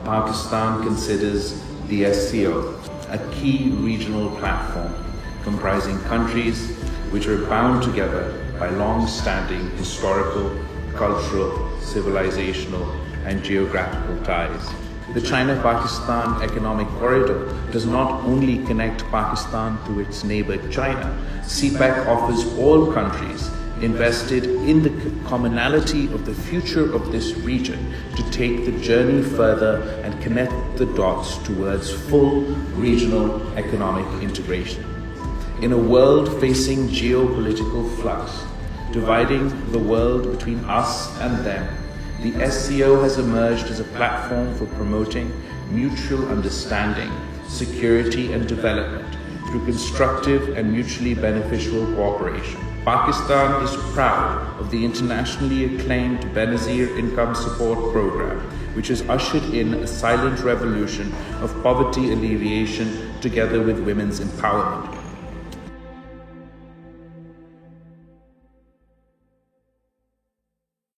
Pakistan considers the SCO a key regional platform comprising countries which are bound together by long-standing historical, cultural, civilizational, and geographical ties. The China-Pakistan Economic Corridor does not only connect Pakistan to its neighbor China. CPEC offers all countries invested in the commonality of the future of this region to take the journey further and connect the dots towards full regional economic integration. In a world facing geopolitical flux, dividing the world between us and them, the SCO has emerged as a platform for promoting mutual understanding, security and development through constructive and mutually beneficial cooperation. Pakistan is proud of the internationally acclaimed Benazir Income Support Program, which has ushered in a silent revolution of poverty alleviation together with women's empowerment.